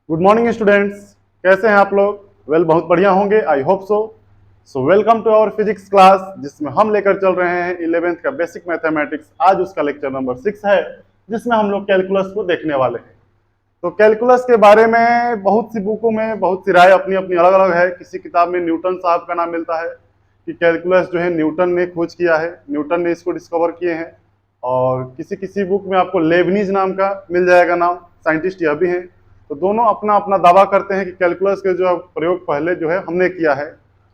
Good morning students. कैसे हैं आप लोग? बहुत बढ़िया होंगे, I hope so welcome to our physics class, जिसमें हम लेकर चल रहे हैं 11th का बेसिक मैथमेटिक्स। आज उसका लेक्चर नंबर 6 है, जिसमें हम लोग कैलकुलस को देखने वाले हैं। तो कैलकुलस के बारे में बहुत सी बुकों में बहुत सी राय अपनी अपनी अलग अलग है। किसी किताब में न्यूटन साहब का नाम मिलता है कि कैलकुलस जो है न्यूटन ने खोज किया है, न्यूटन ने इसको डिस्कवर किए हैं। और किसी किसी बुक में आपको लेबनीज नाम का मिल जाएगा नाम, साइंटिस्ट यह भी हैं। तो दोनों अपना अपना दावा करते हैं कि कैलकुलस के जो प्रयोग पहले जो है हमने किया है,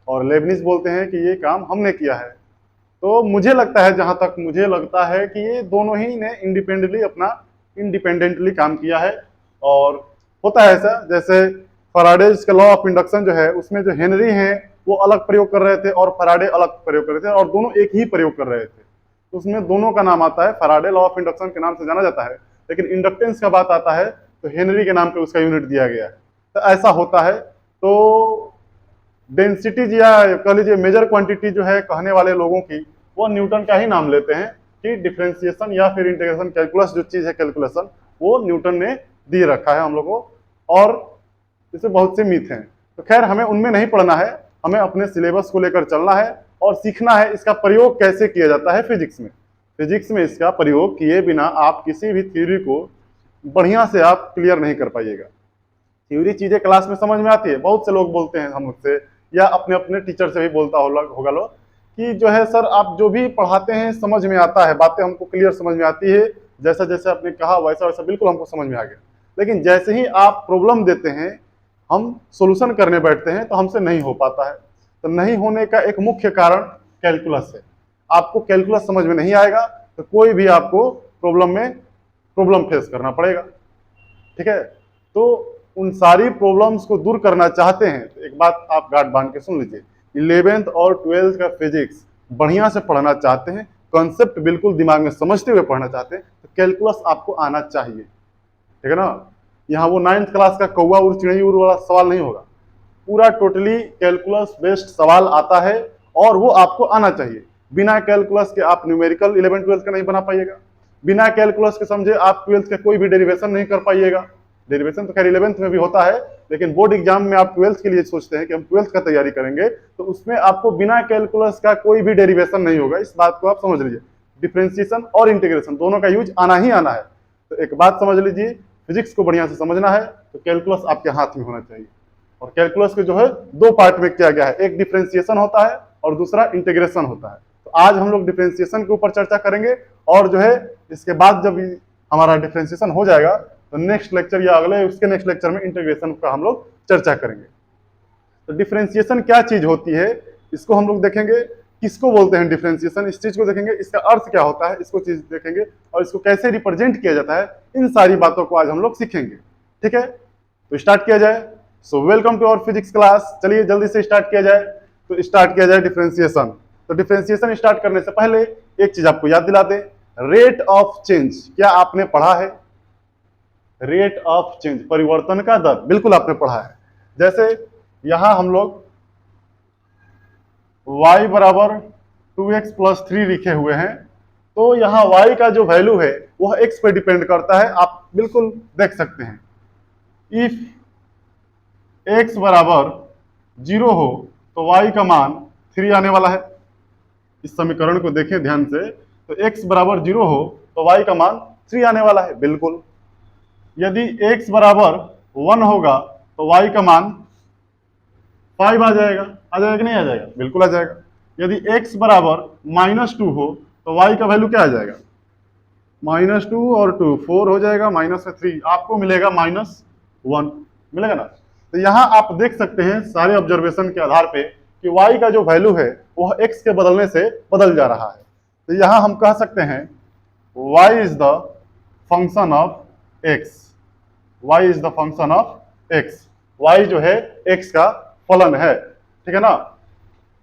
और लेबनीज बोलते हैं कि ये काम हमने किया है। तो मुझे लगता है, जहां तक मुझे लगता है कि ये दोनों ही ने इंडिपेंडेंटली काम किया है। और होता है ऐसा, जैसे फराडेज का लॉ ऑफ इंडक्शन जो है, उसमें जो हेनरी हैं वो अलग प्रयोग कर रहे थे और फराडे अलग प्रयोग कर रहे थे, और दोनों एक ही प्रयोग कर रहे थे। तो उसमें दोनों का नाम आता है, फराडे लॉ ऑफ इंडक्शन के नाम से जाना जाता है। लेकिन इंडक्टेंस का बात आता है तो हेनरी के नाम पे उसका यूनिट दिया गया है। तो ऐसा होता है। तो डेंसिटी या कह लीजिए मेजर क्वांटिटी जो है कहने वाले लोगों की, वो न्यूटन का ही नाम लेते हैं कि डिफरेंशिएशन या फिर इंटीग्रेशन, कैलकुलस जो चीज है कैलकुलेशन, वो न्यूटन ने दी रखा है हम लोग को। और इससे बहुत से मिथ हैं, तो खैर हमें उनमें नहीं पढ़ना है। हमें अपने सिलेबस को लेकर चलना है और सीखना है इसका प्रयोग कैसे किया जाता है फिजिक्स में। फिजिक्स में इसका प्रयोग किए बिना आप किसी भी थ्योरी को बढ़िया से आप क्लियर नहीं कर पाइएगा। थ्योरी चीजें क्लास में समझ में आती है। बहुत से लोग बोलते हैं हम मुझसे, या अपने अपने टीचर से भी बोलता होगा लोग, कि जो है सर आप जो भी पढ़ाते हैं समझ में आता है, बातें हमको क्लियर समझ में आती है, जैसा जैसे आपने कहा वैसा वैसा बिल्कुल हमको समझ में आ गया। लेकिन जैसे ही आप प्रॉब्लम देते हैं, हम सॉल्यूशन करने बैठते हैं, तो हमसे नहीं हो पाता है। तो नहीं होने का एक मुख्य कारण कैलकुलस है। आपको कैलकुलस समझ में नहीं आएगा तो कोई भी आपको प्रॉब्लम फेस करना पड़ेगा। ठीक है। तो उन सारी प्रॉब्लम्स को दूर करना चाहते हैं तो एक बात आप गांठ बांध के सुन लीजिए, 11th और 12th का फिजिक्स बढ़िया से पढ़ना चाहते हैं, कॉन्सेप्ट बिल्कुल दिमाग में समझते हुए पढ़ना चाहते हैं, तो कैलकुलस आपको आना चाहिए। ठीक है ना। यहाँ वो 9th क्लास का कौवा उड़ चिड़ई उड़ वाला सवाल नहीं होगा। पूरा टोटली कैलकुलस बेस्ड सवाल आता है, और वो आपको आना चाहिए। बिना कैलकुलस के आप न्यूमेरिकल 11 12 का नहीं बना पाइएगा। बिना कैलकुलस के समझे आप 12th का कोई भी डेरिवेशन नहीं कर पाइएगा। डेरिवेशन तो खैर 11th में भी होता है, लेकिन बोर्ड एग्जाम में आप 12th के लिए सोचते हैं कि हम 12th का तैयारी करेंगे, तो उसमें आपको बिना कैलकुलस का कोई भी डेरिवेशन नहीं होगा। इस बात को आप समझ लीजिए। डिफरेंशिएशन और इंटीग्रेशन दोनों का यूज आना ही आना है। तो एक बात समझ लीजिए, फिजिक्स को बढ़िया से समझना है तो कैलकुलस आपके हाथ में होना चाहिए। और कैलकुलस के जो है दो पार्ट में किया गया है, एक डिफरेंशिएशन होता है और दूसरा इंटीग्रेशन होता है। तो आज हम लोग डिफरेंशिएशन के ऊपर चर्चा करेंगे, और जो है इसके बाद जब हमारा डिफरेंशिएशन हो जाएगा तो नेक्स्ट लेक्चर या अगले उसके नेक्स्ट लेक्चर में इंटीग्रेशन का हम लोग चर्चा करेंगे। तो डिफरेंशिएशन क्या चीज होती है इसको हम लोग देखेंगे। किसको बोलते हैं डिफरेंशिएशन, इस चीज को देखेंगे। इसका अर्थ क्या होता है इसको चीज देखेंगे, और इसको कैसे रिप्रेजेंट किया जाता है, इन सारी बातों को आज हम लोग सीखेंगे। ठीक है, तो स्टार्ट किया जाए। So welcome to our physics class. चलिए जल्दी से स्टार्ट किया जाए। तो स्टार्ट किया जाए डिफरेंशिएशन। तो डिफरेंशिएशन स्टार्ट करने से पहले एक चीज आपको याद दिला दे, रेट ऑफ चेंज। क्या आपने पढ़ा है? रेट ऑफ चेंज, परिवर्तन का दर, बिल्कुल आपने पढ़ा है। जैसे यहां हम लोग y बराबर 2x प्लस 3 लिखे हुए हैं, तो यहाँ y का जो वैल्यू है वह x पे डिपेंड करता है। आप बिल्कुल देख सकते हैं, इफ x बराबर 0 हो तो y का मान 3 आने वाला है। इस समीकरण को देखें ध्यान से, तो x बराबर 0 हो तो y का मान 3 आने वाला है, बिल्कुल। यदि x बराबर 1 होगा तो y का मान 5 आ जाएगा। आ जाएगा कि नहीं आ जाएगा? बिल्कुल आ जाएगा। यदि x बराबर -2 हो तो y का वैल्यू क्या आ जाएगा? -2 और 2 4 हो जाएगा, -3 आपको मिलेगा -1 मिलेगा ना। तो यहाँ आप देख सकते हैं सारे ऑब्जर्वेशन के आधार पे कि y का जो वैल्यू है वह x के बदलने से बदल जा रहा है। तो यहाँ हम कह सकते हैं y is the function of x। y is the function of x। y जो है x का फलन है। ठीक है ना।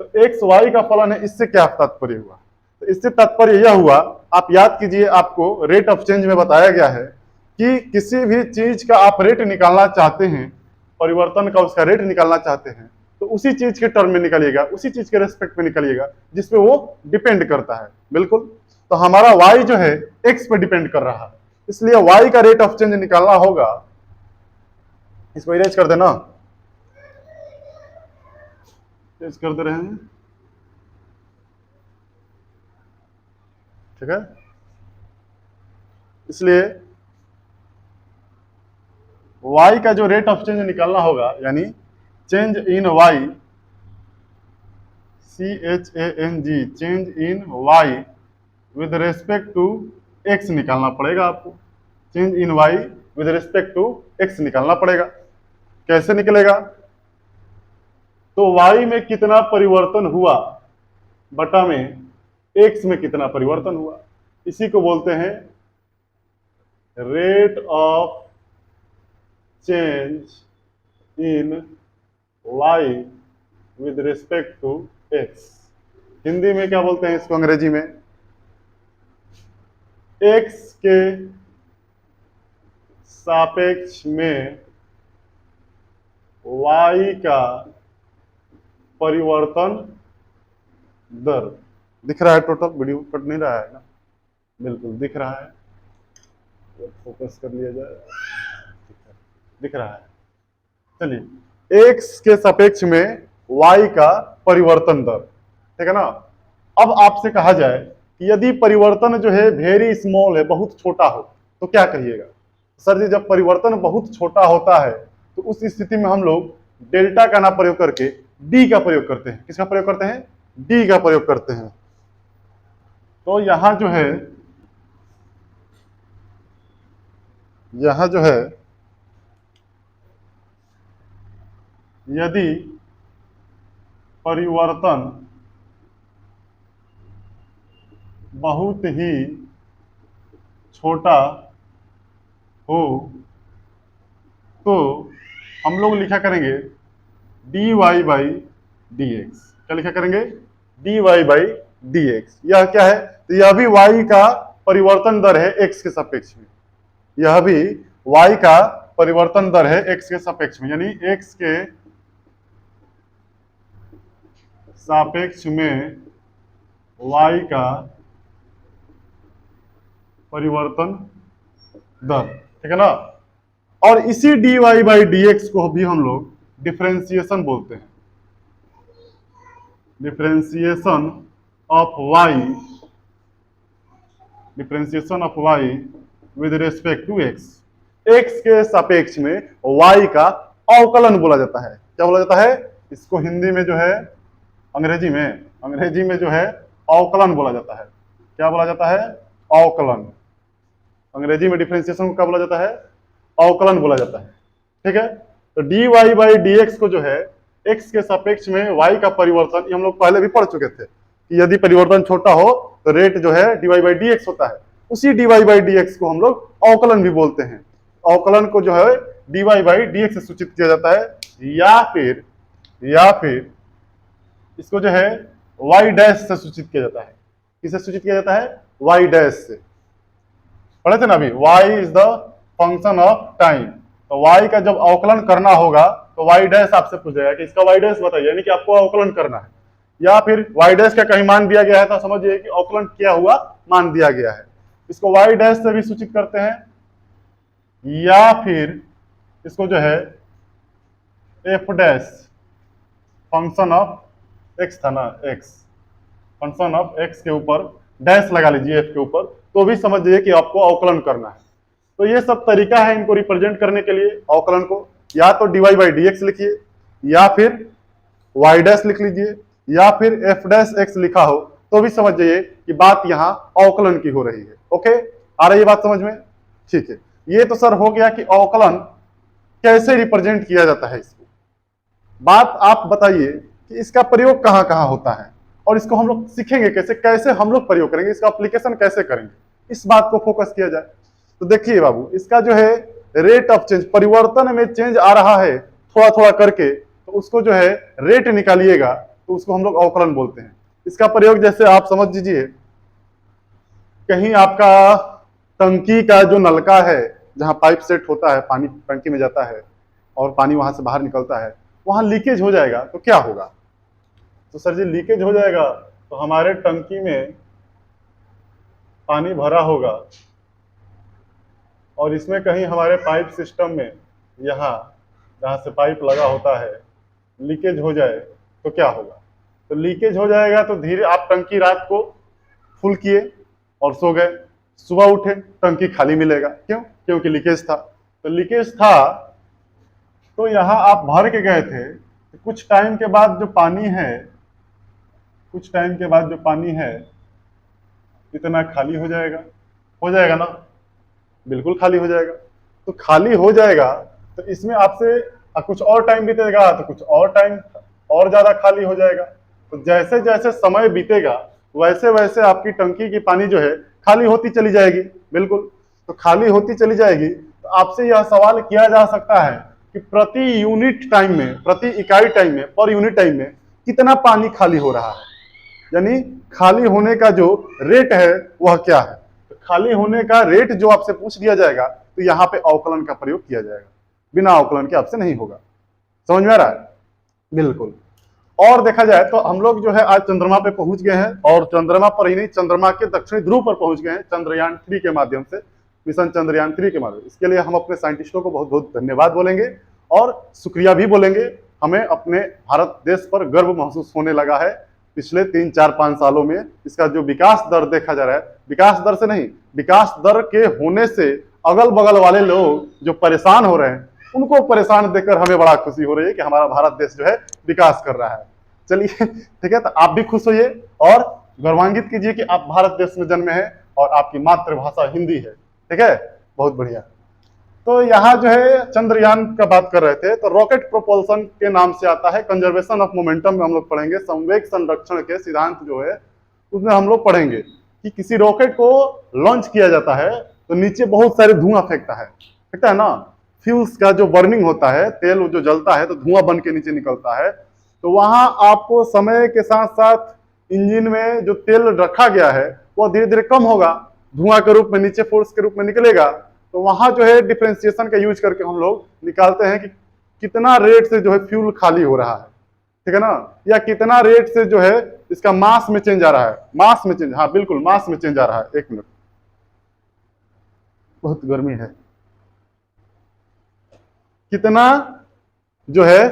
तो x y का फलन है, इससे क्या तात्पर्य हुआ? तो इससे तात्पर्य यह हुआ, आप याद कीजिए, आपको रेट ऑफ चेंज में बताया गया है कि किसी भी चीज का आप रेट निकालना चाहते हैं, परिवर्तन का उसका रेट निकालना चाहते हैं, तो उसी चीज के टर्म में निकालिएगा, उसी चीज के रेस्पेक्ट में निकालिएगा जिसपे वो डिपेंड करता है। बिल्कुल। तो हमारा y जो है x पे डिपेंड कर रहा है, इसलिए y का रेट ऑफ चेंज निकालना होगा इसको इरेज कर देना, इरेज कर दे रहे हैं, ठीक है। इसलिए y का जो रेट ऑफ चेंज निकालना होगा, यानी change in y, CHANG, change in y with respect to x निकालना पड़ेगा आपको। Change in y with respect to x निकालना पड़ेगा। कैसे निकलेगा? तो y में कितना परिवर्तन हुआ बटा में x में कितना परिवर्तन हुआ, इसी को बोलते हैं rate of change in y with respect to x। Hindi में क्या बोलते हैं इसको अंग्रेजी में? x के सापेक्ष में y का परिवर्तन दर। दिख रहा है? टोटल वीडियो कट नहीं रहा है ना? बिल्कुल दिख रहा है, फोकस कर लिया जाए, दिख रहा है। चलिए, x के सापेक्ष में y का परिवर्तन दर, ठीक है ना। अब आपसे कहा जाए कि यदि परिवर्तन जो है वेरी स्मॉल है, बहुत छोटा हो, तो क्या कहिएगा? सर जी, जब परिवर्तन बहुत छोटा होता है तो उस स्थिति में हम लोग डेल्टा का ना प्रयोग करके डी का प्रयोग करते हैं। किसका प्रयोग करते हैं? डी का प्रयोग करते हैं। तो यहां जो है, यहां जो है, यदि परिवर्तन बहुत ही छोटा हो तो हम लोग लिखा करेंगे dy बाई डी एक्स। क्या लिखा करेंगे? dy by d x. यह क्या है? तो यह भी y का परिवर्तन दर है x के सापेक्ष में। यह भी y का परिवर्तन दर है x के सापेक्ष में, यानी x के सापेक्ष में y का परिवर्तन दर, ठीक है ना। और इसी dy बाई डी एक्स को भी हम लोग डिफरेंशिएशन बोलते हैं। Differentiation of y, differentiation of y with respect to x। x के सापेक्ष में y का अवकलन बोला जाता है। क्या बोला जाता है इसको? हिंदी में जो है, अंग्रेजी में जो है अवकलन बोला जाता है। क्या बोला जाता है? अवकलन। अंग्रेजी में डिफरेंशिएशन को क्या बोला जाता है? अवकलन बोला जाता है, ठीक है। तो dy बाई डी एक्स को जो है x के सापेक्ष में y का परिवर्तन, ये हम लोग पहले भी पढ़ चुके थे कि यदि परिवर्तन छोटा हो तो रेट जो है dy बाई डी एक्स होता है। उसी dy बाई डी एक्स को हम लोग अवकलन भी बोलते हैं। अवकलन को जो है dy बाई डी एक्स से सूचित किया जाता है, या फिर इसको जो है y डैश से सूचित किया जाता है। किससे सूचित किया जाता है? y डैश से। पढ़े थे ना अभी, y is the function of time. तो y का जब अवकलन करना होगा तो y डैश आपसे पूछेगा कि इसका y डैश बताइए, यानी कि आपको अवकलन करना है। या फिर y डैश का कहीं मान दिया गया है तो समझिए कि अवकलन किया हुआ मान दिया गया है। इसको y डैश से भी सूचित करते हैं, या फिर इसको जो है f dash, function of x था ना, x, फंक्शन ऑफ x के ऊपर डैश लगा लीजिए f के ऊपर, तो भी समझिए कि आपको अवकलन करना है। तो ये सब तरीका है इनको रिप्रेजेंट करने के लिए अवकलन को। या तो dy बाई डी एक्स लिखिए, या फिर y डैश लिख लीजिए, या फिर f डैश x लिखा हो तो भी समझ जाइए कि बात यहाँ अवकलन की हो रही है। ओके, आ रही है बात समझ में? ठीक है। ये तो सर हो गया कि अवकलन कैसे रिप्रेजेंट किया जाता है इसको। बात आप बताइए कि इसका प्रयोग कहाँ कहाँ होता है और इसको हम लोग सीखेंगे कैसे, कैसे हम लोग प्रयोग करेंगे, इसका एप्लीकेशन कैसे करेंगे, इस बात को फोकस किया जाए। तो देखिए बाबू, इसका जो है रेट ऑफ चेंज, परिवर्तन में चेंज आ रहा है थोड़ा थोड़ा करके, तो उसको जो है रेट निकालिएगा तो उसको हम लोग अवकलन बोलते हैं। इसका प्रयोग जैसे आप समझ लीजिए, कहीं आपका टंकी का जो नलका है, जहां पाइप सेट होता है, पानी टंकी में जाता है और पानी वहां से बाहर निकलता है, वहां लीकेज हो जाएगा तो क्या होगा? तो सर जी लीकेज हो जाएगा तो हमारे टंकी में पानी भरा होगा और इसमें कहीं हमारे पाइप सिस्टम में यहाँ जहाँ से पाइप लगा होता है लीकेज हो जाए तो क्या होगा? तो लीकेज हो जाएगा तो धीरे आप टंकी रात को फुल किए और सो गए, सुबह उठे टंकी खाली मिलेगा। क्यों? क्योंकि लीकेज था। तो लीकेज था तो यहाँ आप भर के गए थे, तो कुछ टाइम के बाद जो पानी है, कुछ टाइम के बाद जो पानी है इतना खाली हो जाएगा ना? बिल्कुल खाली हो जाएगा। तो खाली हो जाएगा तो इसमें आपसे कुछ और टाइम बीतेगा तो कुछ और टाइम और ज्यादा खाली हो जाएगा। तो जैसे जैसे समय बीतेगा वैसे वैसे आपकी टंकी की पानी जो है खाली होती चली जाएगी। बिल्कुल। तो खाली होती चली जाएगी तो आपसे यह सवाल किया जा सकता है कि प्रति यूनिट टाइम में, प्रति इकाई टाइम में, पर यूनिट टाइम में कितना पानी खाली हो रहा है, यानी खाली होने का जो रेट है वह क्या है। तो खाली होने का रेट जो आपसे पूछ लिया जाएगा तो यहाँ पे अवकलन का प्रयोग किया जाएगा, बिना अवकलन के आपसे नहीं होगा। समझ में आ रहा है? बिल्कुल। और देखा जाए तो हम लोग जो है आज चंद्रमा पे पहुंच गए हैं, और चंद्रमा पर ही नहीं, चंद्रमा के दक्षिणी ध्रुव पर पहुंच गए हैं चंद्रयान 3 के माध्यम से, मिशन चंद्रयान 3 के माध्यम से। इसके लिए हम अपने साइंटिस्टों को बहुत बहुत धन्यवाद बोलेंगे और शुक्रिया भी बोलेंगे। हमें अपने भारत देश पर गर्व महसूस होने लगा है। पिछले 3-4-5 सालों में इसका जो विकास दर देखा जा रहा है, विकास दर से नहीं, विकास दर के होने से अगल बगल वाले लोग जो परेशान हो रहे हैं उनको परेशान देखकर हमें बड़ा खुशी हो रही है कि हमारा भारत देश जो है विकास कर रहा है। चलिए ठीक है, तो आप भी खुश होइए और गौरवान्वित कीजिए कि आप भारत देश में जन्मे हैं और आपकी मातृभाषा हिंदी है। ठीक है, बहुत बढ़िया। तो यहाँ जो है चंद्रयान का बात कर रहे थे, तो रॉकेट प्रोपल्सन के नाम से आता है, कंजर्वेशन ऑफ मोमेंटम में हम लोग पढ़ेंगे, संवेग संरक्षण के सिद्धांत जो है उसमें हम लोग पढ़ेंगे कि किसी रॉकेट को लॉन्च किया जाता है तो नीचे बहुत सारे धुआं फेंकता है ना, फ्यूल्स का जो बर्निंग होता है, तेल जो जलता है तो धुआं बन के नीचे निकलता है। तो वहां आपको समय के साथ साथ इंजन में जो तेल रखा गया है वो धीरे धीरे कम होगा, धुआं के रूप में नीचे फोर्स के रूप में निकलेगा। तो वहां जो है डिफरेंशिएशन का यूज करके हम लोग निकालते हैं कि कितना रेट से जो है फ्यूल खाली हो रहा है, ठीक है ना, या कितना रेट से जो है इसका मास में चेंज आ रहा है, मास में चेंज, हाँ बिल्कुल मास में चेंज आ रहा है। 1 मिनट, बहुत गर्मी है। कितना जो है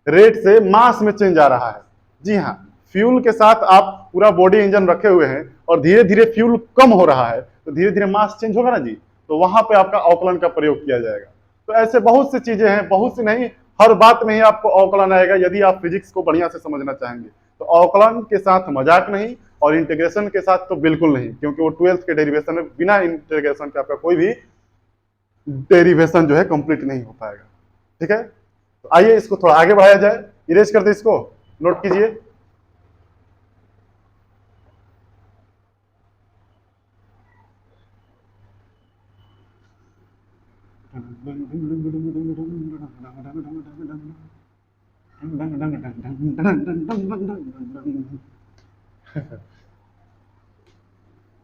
रेट से मास में चेंज आ रहा है। जी हाँ, फ्यूल के साथ आप पूरा बॉडी इंजन रखे हुए हैं और धीरे धीरे फ्यूल कम हो रहा है तो धीरे धीरे मास चेंज होगा ना जी, तो वहां पे आपका अवकलन का प्रयोग किया जाएगा। तो ऐसे बहुत सी चीजें हैं, बहुत सी नहीं, हर बात में ही आपको अवकलन आएगा यदि आप फिजिक्स को बढ़िया से समझना चाहेंगे। तो अवकलन के साथ मजाक नहीं और इंटीग्रेशन के साथ तो बिल्कुल नहीं, क्योंकि वो 12th के डेरिवेशन में बिना इंटीग्रेशन के आपका कोई भी डेरिवेशन जो है कंप्लीट नहीं हो पाएगा। ठीक है, तो आइए इसको थोड़ा आगे बढ़ाया जाए, इरेज कर दे, इसको नोट कीजिए।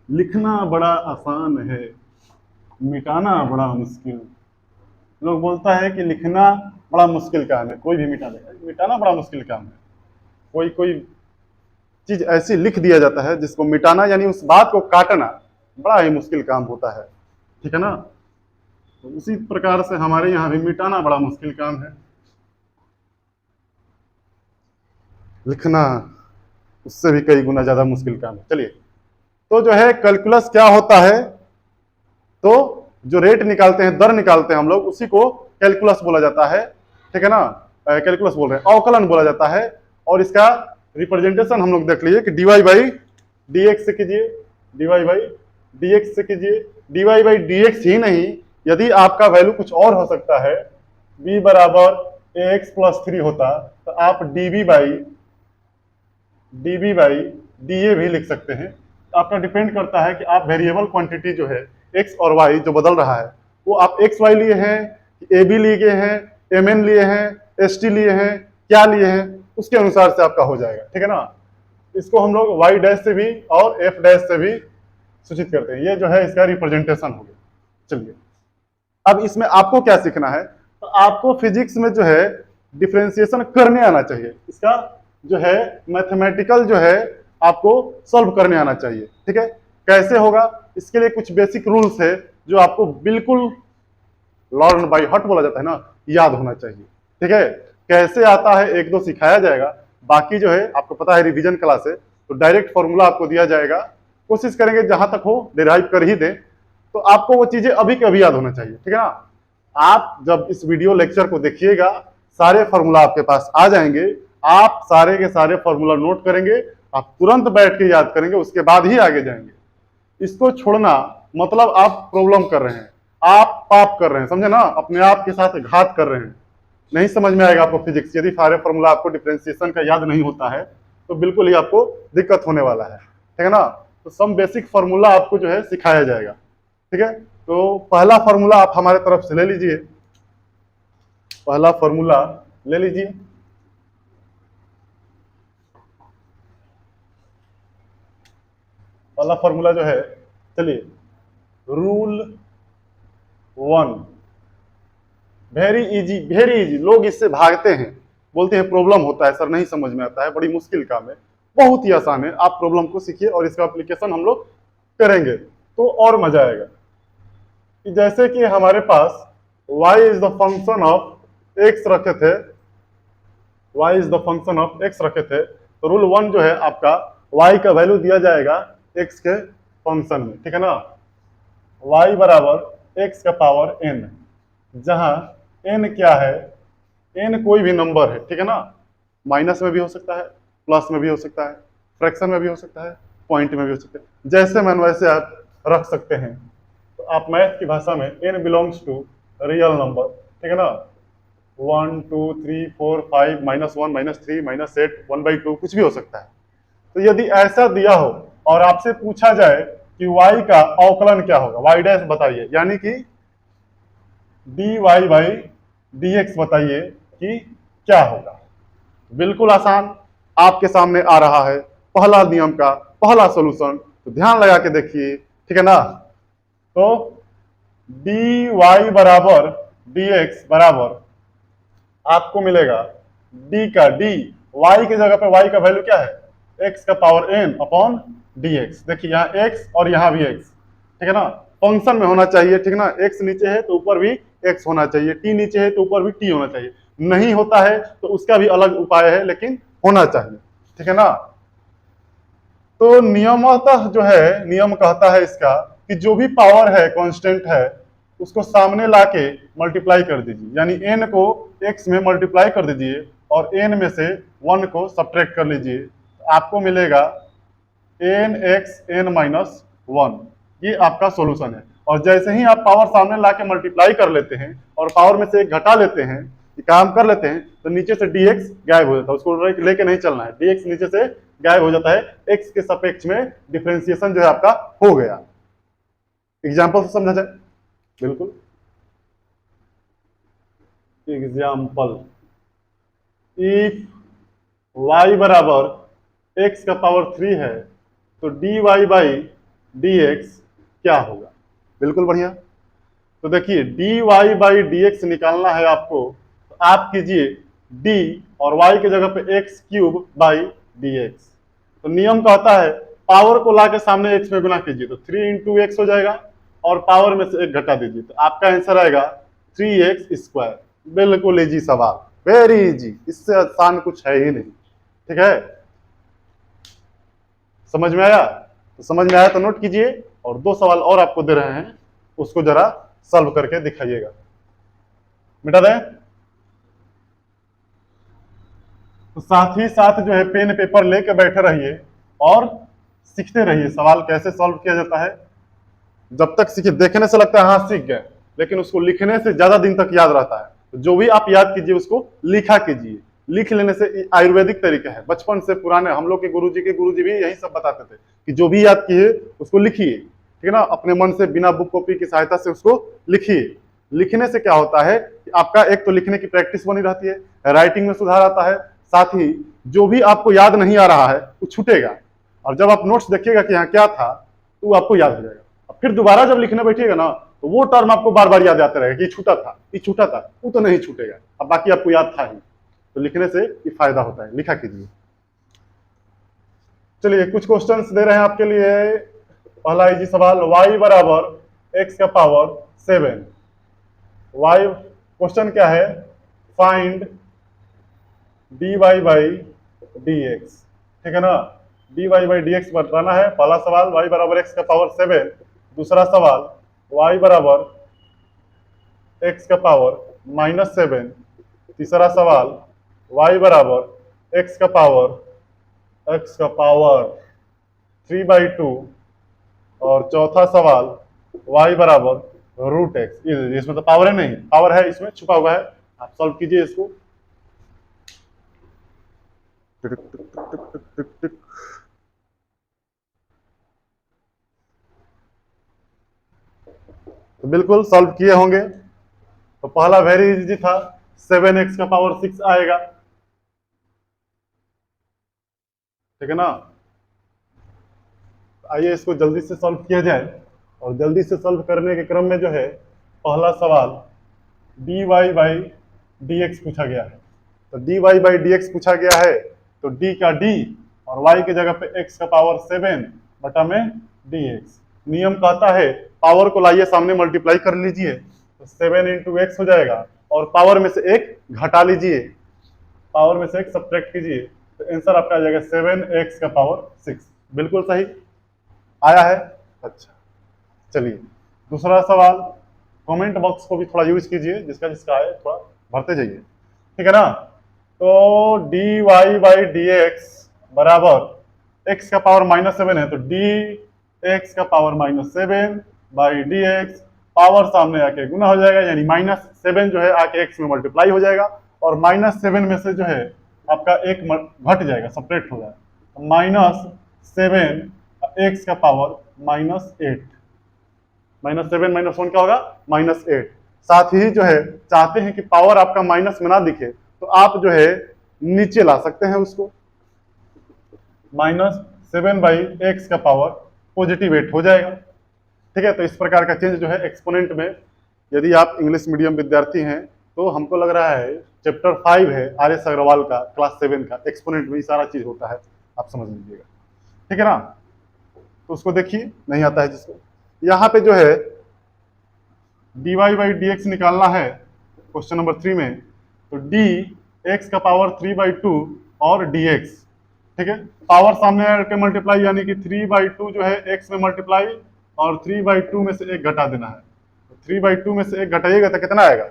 लिखना बड़ा आसान है, मिटाना बड़ा मुश्किल। लोग बोलता है कि लिखना बड़ा मुश्किल काम है, कोई भी मिटा देगा, मिटाना बड़ा मुश्किल काम है। कोई कोई चीज ऐसी लिख दिया जाता है जिसको मिटाना यानी उस बात को काटना बड़ा ही मुश्किल काम होता है। ठीक है ना, तो उसी प्रकार से हमारे यहाँ भी मिटाना बड़ा मुश्किल काम है, लिखना उससे भी कई गुना ज्यादा मुश्किल काम है। चलिए, तो जो है कैलकुलस क्या होता है, तो जो रेट निकालते हैं, दर निकालते हैं हम लोग, उसी को कैलकुलस बोला जाता है। ठीक है ना, कैलकुलस बोल रहे हैं, अवकलन बोला जाता है। और इसका रिप्रेजेंटेशन हम लोग देख लीजिए कि d y by d x से कीजिए, d y by d x से कीजिए। D y by d x ही नहीं, यदि आपका वैल्यू कुछ और हो सकता है, b बराबर ए एक्स प्लस 3 होता तो आप डी बाई डी ए भी लिख सकते हैं। आपका डिपेंड करता है कि आप वेरिएबल क्वांटिटी जो है एक्स और वाई जो बदल रहा है वो आप एक्स वाई लिए हैं, ए बी लिए हैं, एम एन लिए हैं, एस टी लिए हैं, क्या लिए हैं, उसके अनुसार से आपका हो जाएगा। ठीक है ना, इसको हम लोग वाई डैश से भी और एफ डैश से भी सूचित करते हैं। ये जो है इसका रिप्रेजेंटेशन हो गया। चलिए, अब इसमें आपको क्या सीखना है, तो आपको फिजिक्स में जो है डिफरेंशिएशन करने आना चाहिए, इसका जो है मैथमेटिकल जो है आपको सॉल्व करने आना चाहिए। ठीक है, कैसे होगा, इसके लिए कुछ बेसिक रूल्स है जो आपको बिल्कुल लर्न बाय हार्ट बोला जाता है ना, याद होना चाहिए। ठीक है, कैसे आता है एक दो सिखाया जाएगा, बाकी जो है आपको पता है रिवीजन क्लास है, तो डायरेक्ट फॉर्मूला आपको दिया जाएगा, कोशिश करेंगे जहां तक हो डिराइव कर ही दे, तो आपको वो चीजें अभी के अभी याद होना चाहिए। ठीक है ना, आप जब इस वीडियो लेक्चर को देखिएगा सारे फॉर्मूला आपके पास आ जाएंगे, आप सारे के सारे फॉर्मूला नोट करेंगे, आप तुरंत बैठ के याद करेंगे, उसके बाद ही आगे जाएंगे। इसको छोड़ना मतलब आप प्रॉब्लम कर रहे हैं, आप पाप कर रहे हैं, समझे ना, अपने आप के साथ घात कर रहे हैं। नहीं समझ में आएगा आपको फिजिक्स यदि सारे फॉर्मूला आपको डिफरेंशिएशन का याद नहीं होता है, तो बिल्कुल ही आपको दिक्कत होने वाला है। ठीक है ना, तो सम बेसिक फॉर्मूला आपको जो है सिखाया जाएगा। ठीक है, तो पहला फॉर्मूला आप हमारे तरफ से ले लीजिए, पहला फॉर्मूला ले लीजिए। पहला फॉर्मूला जो है, चलिए, rule 1, very easy, very easy. लोग इससे भागते हैं, बोलते हैं प्रॉब्लम होता है सर, नहीं समझ में आता है, बड़ी मुश्किल काम है। बहुत ही आसान है, आप प्रॉब्लम को सीखिए और इसका एप्लीकेशन हम लोग करेंगे तो और मजा आएगा। कि जैसे कि हमारे पास y is the function of x रखे थे, y is the function of x रखे थे, तो रूल 1 जो है आपका y का वैल्यू दिया जाएगा x के फंक्शन में। ठीक है ना, y बराबर x का पावर n, जहां n क्या है, n कोई भी नंबर है। ठीक है ना, माइनस में भी हो सकता है, प्लस में भी हो सकता है, फ्रैक्शन में भी हो सकता है, पॉइंट में भी हो सकता है, जैसे मन वैसे आप रख सकते हैं। तो आप मैथ की भाषा में n belongs to real number. ठीक है ना, 1 2 3 4 5 -1 -3 -8 1/2 कुछ भी हो सकता है। तो यदि ऐसा दिया हो और आपसे पूछा जाए कि y का अवकलन क्या होगा, y डैश बताइए, यानी कि dy बाई dx बताइए कि क्या होगा। बिल्कुल आसान आपके सामने आ रहा है, पहला नियम का पहला सॉल्यूशन, तो ध्यान लगा के देखिए। ठीक है ना, तो dy बराबर dx बराबर आपको मिलेगा d का d, y की जगह पे y का वैल्यू क्या है, x का पावर n अपॉन dx। देखिए यहाँ x और यहाँ भी x। ठीक है ना, फंक्शन में होना चाहिए। ठीक है ना, x नीचे है तो ऊपर भी x होना चाहिए, t नीचे है तो ऊपर भी t होना चाहिए। नहीं होता है तो उसका भी अलग उपाय है, लेकिन होना चाहिए। ठीक है ना, तो नियमतः जो है, नियम कहता है इसका कि जो भी पावर है कांस्टेंट है उसको सामने लाके मल्टीप्लाई कर दीजिए, यानी n को x में मल्टीप्लाई कर दीजिए और n में से 1 को सब्ट्रैक्ट कर लीजिए, तो आपको मिलेगा nx n-1। ये आपका सॉल्यूशन है। और जैसे ही आप पावर सामने लाके मल्टीप्लाई कर लेते हैं और पावर में से एक घटा लेते हैं, ये काम कर लेते हैं, तो नीचे से dx गायब हो जाता है, उसको लेके नहीं चलना है, dx नीचे से गायब हो जाता है, x के सापेक्ष में डिफरेंशिएशन जो है आपका हो गया। एग्जाम्पल से समझा जाए, बिल्कुल एग्जाम्पल, इफ y बराबर x का पावर 3 है तो dy बाई dx क्या होगा। बिल्कुल बढ़िया, तो देखिए dy बाई dx निकालना है आपको, तो आप कीजिए d और y की जगह पे x क्यूब बाई dx। तो नियम कहता है पावर को लाके सामने x में गुना कीजिए, तो 3 इंटू एक्स हो जाएगा और पावर में से एक घटा दीजिए, तो आपका आंसर आएगा 3x²। बिल्कुल इजी सवाल, वेरी इजी, इससे आसान कुछ है ही नहीं। ठीक है, समझ में आया, तो समझ में आया तो नोट कीजिए, और 2 सवाल और आपको दे रहे हैं, उसको जरा सॉल्व करके दिखाइएगा। मिटा दें, तो साथ ही साथ जो है पेन पेपर लेके बैठे रहिए और सीखते रहिए सवाल कैसे सॉल्व किया जाता है। जब तक सीखे, देखने से लगता है हाँ सीख गए, लेकिन उसको लिखने से ज्यादा दिन तक याद रहता है। तो जो भी आप याद कीजिए उसको लिखा कीजिए, लिख लेने से आयुर्वेदिक तरीका है, बचपन से पुराने हम लोग के गुरुजी भी यही सब बताते थे कि जो भी याद किए उसको लिखिए। ठीक है ना, अपने मन से बिना बुक कॉपी की सहायता से उसको लिखिए। लिखने से क्या होता है कि आपका एक तो लिखने की प्रैक्टिस बनी रहती है, राइटिंग में सुधार आता है, साथ ही जो भी आपको याद नहीं आ रहा है वो छूटेगा, और जब आप नोट्स देखिएगा कि यहाँ क्या था तो वो आपको याद हो जाएगा। अब फिर दोबारा जब लिखने बैठिएगा ना, तो वो टर्म आपको बार बार याद आते रहेगा कि छूटा था, ये छूटा था, वो तो नहीं छूटेगा, अब बाकी आपको याद था ही। तो लिखने से ये फायदा होता है, लिखा कीजिए। चलिए कुछ क्वेश्चंस दे रहे हैं आपके लिए। पहला इजी सवाल, y बराबर x का पावर 7, y क्वेश्चन क्या है, फाइंड dy बाई dx, ठीक है ना। dy बाई dx बताना है। पहला सवाल y बराबर x का पावर 7, दूसरा सवाल y बराबर x का पावर -7, तीसरा सवाल y बराबर x का पावर 3/2 और चौथा सवाल y बराबर रूट एक्स। इसमें तो पावर है नहीं, पावर है इसमें छुपा हुआ है। आप सॉल्व कीजिए इसको। टिक टिक टिक टिक टिक टिक। तो बिल्कुल सॉल्व किए होंगे। तो पहला वेरी इजी था, 7x का पावर 6 आएगा, ठीक है ना। आइए इसको जल्दी से सॉल्व किया जाए। और जल्दी से सॉल्व करने के क्रम में जो है, पहला सवाल dy बाई dx पूछा गया है। तो dy बाई dx पूछा गया है, तो d का d और y की जगह पे x का पावर 7 बटा में dx। नियम कहता है पावर को लाइए सामने, मल्टीप्लाई कर लीजिए, तो 7 इंटू एक्स हो जाएगा और पावर में से एक घटा लीजिए, पावर में से एक सब्ट्रैक्ट कीजिए, तो आंसर आपका आ जाएगा 7x का पावर 6। बिल्कुल सही आया है। अच्छा चलिए दूसरा सवाल, कमेंट बॉक्स को भी थोड़ा यूज कीजिए, जिसका जिसका है थोड़ा भरते जाइए, ठीक है ना। तो dy बाई dx बराबर x का पावर -7 है, तो dx का पावर -7 बाई dx, पावर सामने आके गुना हो जाएगा, यानी -7 जो है आके x में मल्टीप्लाई हो जाएगा और -7 में से जो है आपका एक घट जाएगा, सपरेट हो जाएगा। -7 x का पावर -8, -7 -1 क्या होगा, -8। साथ ही जो है चाहते हैं कि पावर आपका माइनस में ना दिखे, तो आप जो है नीचे ला सकते हैं उसको, -7 बाई एक्स का पावर पॉजिटिव 8 हो जाएगा, ठीक है। तो इस प्रकार का चेंज जो है एक्सपोनेंट में, यदि आप इंग्लिश मीडियम विद्यार्थी हैं तो हमको लग रहा है चैप्टर 5 है आर एस अग्रवाल का, क्लास 7 का, एक्सपोनेंट में ये सारा चीज होता है, आप समझ लीजिएगा, ठीक है ना। तो उसको देखिए, नहीं आता है जिसको, यहाँ पे जो है dy बाई dx निकालना है क्वेश्चन नंबर 3 में, तो dx का पावर 3/2 और dx, ठीक है। पावर सामने आके मल्टीप्लाई, यानी कि 3/2 जो है x में मल्टीप्लाई और 3/2 में से एक घटा देना है। तो 3/2 में से एक घटाइएगा तो कितना आएगा,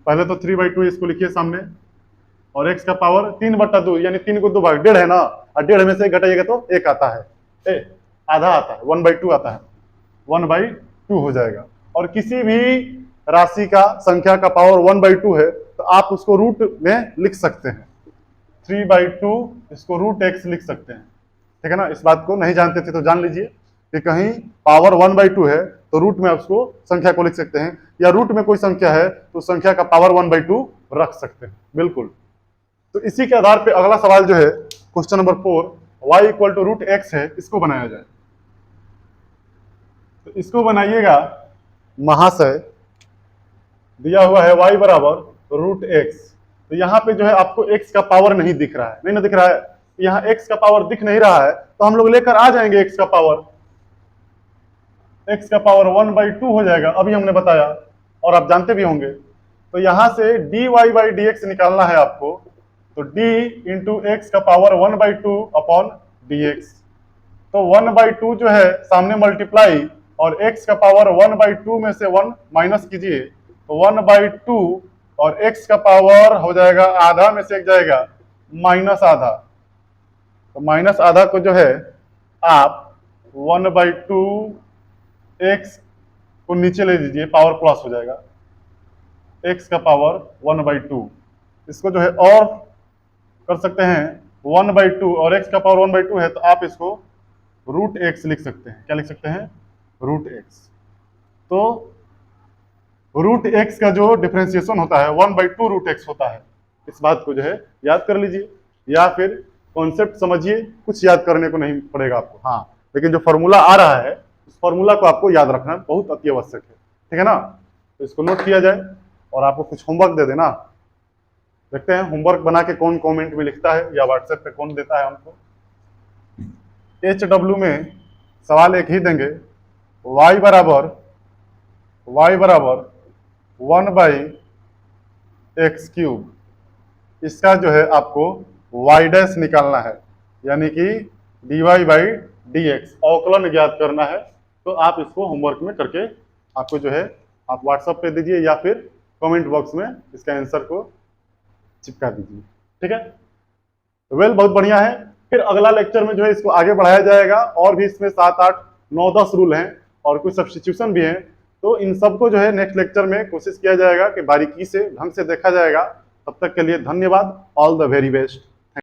पहले तो 3/2 इसको लिखिए सामने, और x का पावर 3/2, यानी 3 को 2 भाग 1.5 है ना, और 1.5 में से एक घटाइएगा तो एक आता है, आधा आता है, 1/2 आता है, 1/2 हो जाएगा। और किसी भी राशि का, संख्या का पावर 1/2 है तो आप उसको रूट में लिख सकते हैं, 3/2 इसको रूट x लिख सकते हैं, ठीक है ना। इस बात को नहीं जानते थे तो जान लीजिए कि कहीं पावर 1/2 है तो रूट में आप उसको संख्या को लिख सकते हैं, या रूट में कोई संख्या है तो संख्या का पावर 1/2 रख सकते हैं, बिल्कुल। तो इसी के आधार पे अगला सवाल जो है question number 4, y equal to root x है, इसको बनाया जाए। तो इसको बनाइएगा महाशय, दिया हुआ है y बराबर रूट एक्स। तो यहाँ पे जो है आपको x का पावर नहीं दिख रहा है, नहीं ना दिख रहा है, यहाँ x का पावर दिख नहीं रहा है, तो हम लोग लेकर आ जाएंगे x का पावर, x का पावर 1/2 हो जाएगा, अभी हमने बताया और आप जानते भी होंगे। तो यहाँ से dy बाई dx निकालना है आपको, तो d इंटू एक्स का पावर 1/2 अपॉन dx। तो 1/2 जो है सामने मल्टीप्लाई, और x का पावर 1/2 में से 1 माइनस कीजिए, तो 1/2 और x का पावर हो जाएगा आधा में से एक जाएगा -आधा, तो -आधा को जो है आप 1/2 x को नीचे ले लीजिए, पावर प्लस हो जाएगा, x का पावर 1/2, इसको जो है और कर सकते हैं 1/2, और x का पावर 1/2 है तो आप इसको रूट एक्स लिख सकते हैं। क्या लिख सकते हैं, रूट एक्स। तो रूट एक्स का जो डिफरेंशिएशन होता है 1/2 रूट एक्स होता है, इस बात को जो है याद कर लीजिए, या फिर कॉन्सेप्ट समझिए, कुछ याद करने को नहीं पड़ेगा आपको, हाँ, लेकिन जो फॉर्मूला आ रहा है उस फॉर्मूला को आपको याद रखना बहुत अति आवश्यक है, ठीक है ना। तो इसको नोट किया जाए और आपको कुछ होमवर्क दे देना, देखते हैं होमवर्क बना के कौन कमेंट में लिखता है या व्हाट्सएप पे कौन देता है हमको। HW में सवाल एक ही देंगे, y बराबर 1/√x एक्स क्यूब, इसका जो है आपको वाई डैश निकालना है, यानी कि d y by d x अवकलन ज्ञात करना है। तो आप इसको होमवर्क में करके आपको जो है आप व्हाट्सएप पे दीजिए या फिर कमेंट बॉक्स में इसका आंसर को चिपका दीजिए। ठीक है, वेल बहुत बढ़िया है। फिर अगला लेक्चर में जो है इसको आगे बढ़ाया जाएगा और भी इसमें 7, 8, 9, 10 रूल हैं और कुछ सब्स्टिट्यूशन भी हैं। तो इन सबको जो है नेक्स्ट लेक्चर में कोशिश किया जाएगा कि बारीकी से ढंग से देखा जाएगा। तब तक के लिए धन्यवाद। All the very best.